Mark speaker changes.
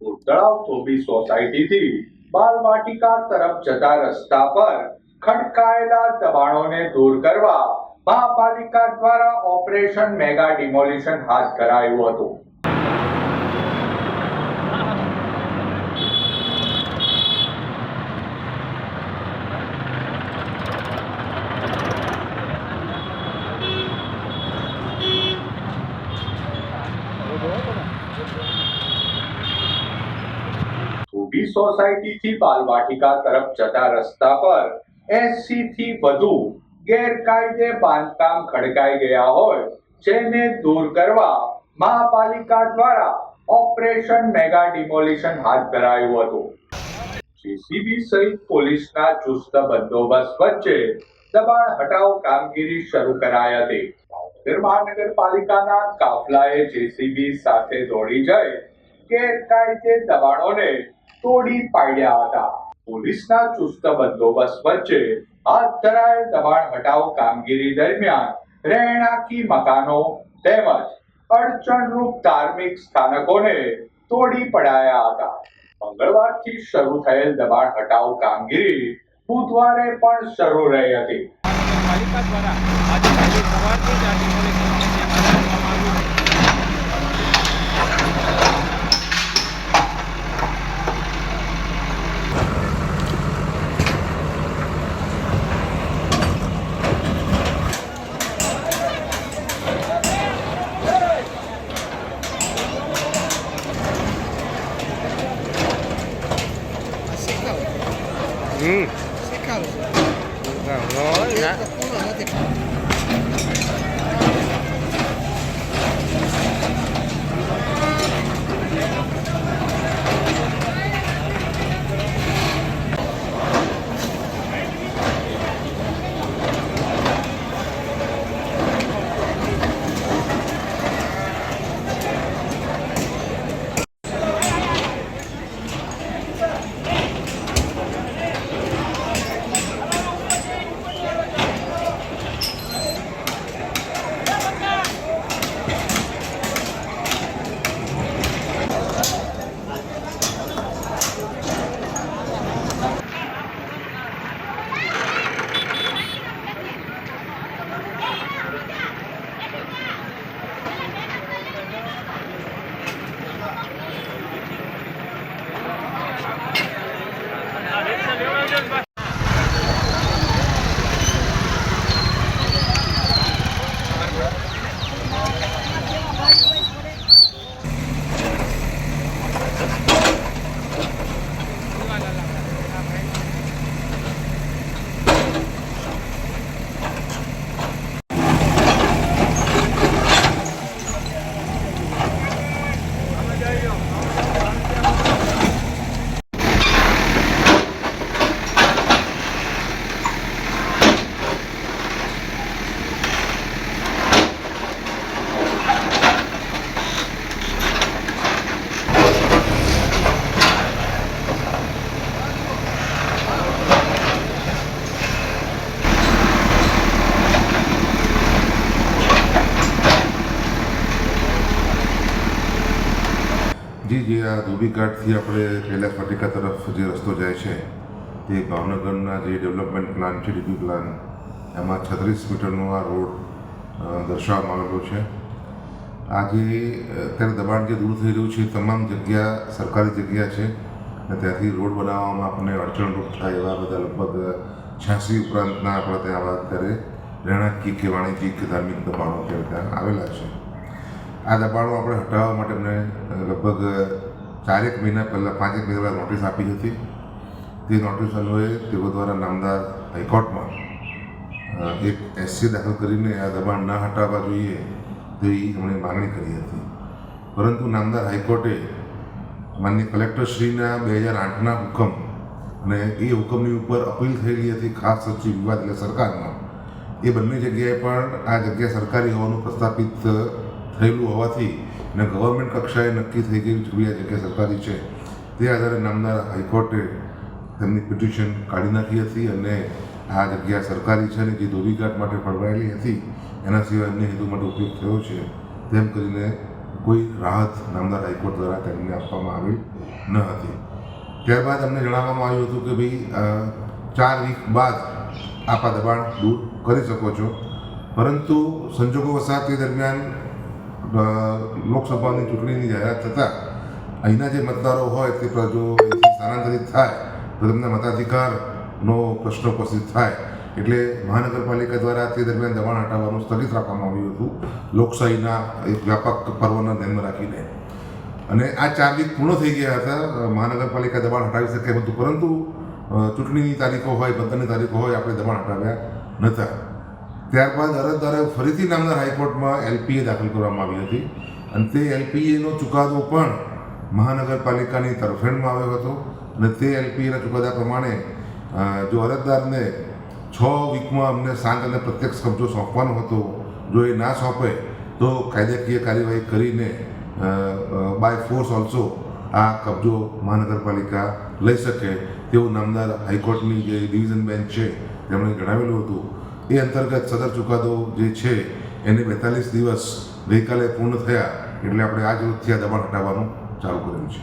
Speaker 1: તળાવ ધોબી સોસાયટીથી બાલવાટિકા તરફ જતા રસ્તા પર ખડકાયેલા દબાણોને દૂર કરવા મહાપાલિકા દ્વારા ઓપરેશન મેગા ડિમોલિશન હાથ ધરાયું હતું. ધોબી સોસાયટીથી બાલવાટિકા તરફ જતા રસ્તા પર 80 થી વધુ ગેરકાયદે બાંધકામ ખડકાઈ ગયા હોય જેને દૂર કરવા મહાપાલિકા દ્વારા ઓપરેશન મેગા ડિમોલિશન હાથ ધરાયું હતું. જેસીબી સહિત પોલીસના ચુસ્ત બંદોબસ્ત વચ્ચે દબાણ હટાવ કામગીરી શરૂ કરાઈ હતી. ભાવનગર મહાનગરપાલિકાના કાફલાએ જેસીબી સાથે દોડી જઈ ગેરકાયદે દબાણોને તોડી પાડ્યા હતા. પોલીસના ચુસ્ત બંદોબસ્ત વચ્ચે હાથ ધરાયેલ દબાણ હટાવ કામગીરી દરમિયાન રહેણાંકી મકાનો તેમજ અડચણરૂપ ધાર્મિક સ્થાનકોને તોડી પડાયા હતા. મંગળવારથી શરૂ થયેલ દબાણ હટાવ કામગીરી બુધવારે પણ શરૂ રહી હતી.
Speaker 2: પાલિકા દ્વારા આજે વહેલી સવારથી જ આ ડિમોલિશનનું કામ કરવામાં આવ્યું.
Speaker 3: જે આ ધોબીઘાટથી આપણે કૈલાસ વાટિકા તરફ જે રસ્તો જાય છે તે ભાવનગરના જે ડેવલપમેન્ટ પ્લાન છે ડીપી પ્લાન એમાં 36 મીટરનો આ રોડ દર્શાવવામાં આવેલો છે. આજે અત્યારે દબાણ જે દૂર થઈ રહ્યું છે તમામ જગ્યા સરકારી જગ્યા છે અને ત્યાંથી રોડ બનાવવામાં આપણને અડચણરૂપ થાય એવા બધા લગભગ 86 ઉપરાંતના આપણા ત્યાં અત્યારે રહેણાંકી કે વાણિજ્યિક કે ધાર્મિક દબાણો ત્યાં આવેલા છે. આ દબાણો આપણે હટાવવા માટે અમને લગભગ 4 મહિના પહેલાં 5 મહિના પહેલાં નોટિસ આપી હતી. તે નોટિસ અન્વયે તેઓ દ્વારા નામદાર હાઈકોર્ટમાં એક એસસી દાખલ કરીને આ દબાણ ન હટાવવા જોઈએ તેવી એમણે માગણી કરી હતી. પરંતુ નામદાર હાઈકોર્ટે માનનીય કલેક્ટરશ્રીના 2008ના હુકમ અને એ હુકમની ઉપર અપીલ થયેલી હતી ખાસ સચિવ વિવાદ એટલે સરકારમાં. એ બંને જગ્યાએ પણ આ જગ્યા સરકારી હોવાનું પ્રસ્થાપિત થયેલું હોવાથી અને ગવર્મેન્ટ કક્ષાએ નક્કી થઈ ગયું છે આ જગ્યા સરકારી છે તે આધારે નામદાર હાઈકોર્ટે તેમની પિટિશન કાઢી નાખી હતી અને આ જગ્યા સરકારી છે અને જે ધોબીઘાટ માટે ફળવાયેલી હતી એના સિવાય અન્ય હેતુ માટે ઉપયોગ થયો છે તેમ કરીને કોઈ રાહત નામદાર હાઈકોર્ટ દ્વારા તેમને આપવામાં આવી ન હતી. ત્યારબાદ અમને જણાવવામાં આવ્યું હતું કે ભાઈ 4 વીક બાદ આપ આ દબાણ દૂર કરી શકો છો, પરંતુ સંજોગો વસાત તે દરમિયાન લોકસભાની ચૂંટણીની જાહેરાત થતાં અહીંના જે મતદારો હોય તે જો સ્થાનાંતરિત થાય તો તેમને મતાધિકારનો પ્રશ્ન ઉપસ્થિત થાય, એટલે મહાનગરપાલિકા દ્વારા તે દરમિયાન દબાણ હટાવવાનું સ્થગિત રાખવામાં આવ્યું હતું લોકશાહીના એક વ્યાપક પર્વને ધ્યાનમાં રાખીને. અને આ 4 વીક પૂર્ણ થઈ ગયા હતા, મહાનગરપાલિકા દબાણ હટાવી શકે હતું, પરંતુ ચૂંટણીની તારીખો હોય, મતદાનની તારીખો હોય, આપણે દબાણ હટાવ્યા નહોતા. ત્યારબાદ અરજદારે ફરીથી નામદાર હાઈકોર્ટમાં LPA દાખલ કરવામાં આવી હતી અને તે LPAનો ચુકાદો પણ મહાનગરપાલિકાની તરફેણમાં આવ્યો હતો અને તે LPAના ચુકાદા પ્રમાણે જો અરજદારને 6 વીકમાં અમને શાંત અને પ્રત્યક્ષ કબજો સોંપવાનો હતો, જો એ ના સોંપે તો કાયદાકીય કાર્યવાહી કરીને બાય ફોર્સ ઓલ્સો આ કબજો મહાનગરપાલિકા લઈ શકે તેવું નામદાર હાઈકોર્ટની જે ડિવિઝન બેન્ચ છે તેમણે જણાવેલું હતું. એ અંતર્ગત સદર ચુકાદો જે છે એને 42 દિવસ ગઈકાલે પૂર્ણ થયા, એટલે આપણે આજ રોજથી આ દબાણ હટાવવાનું ચાલુ કર્યું છે.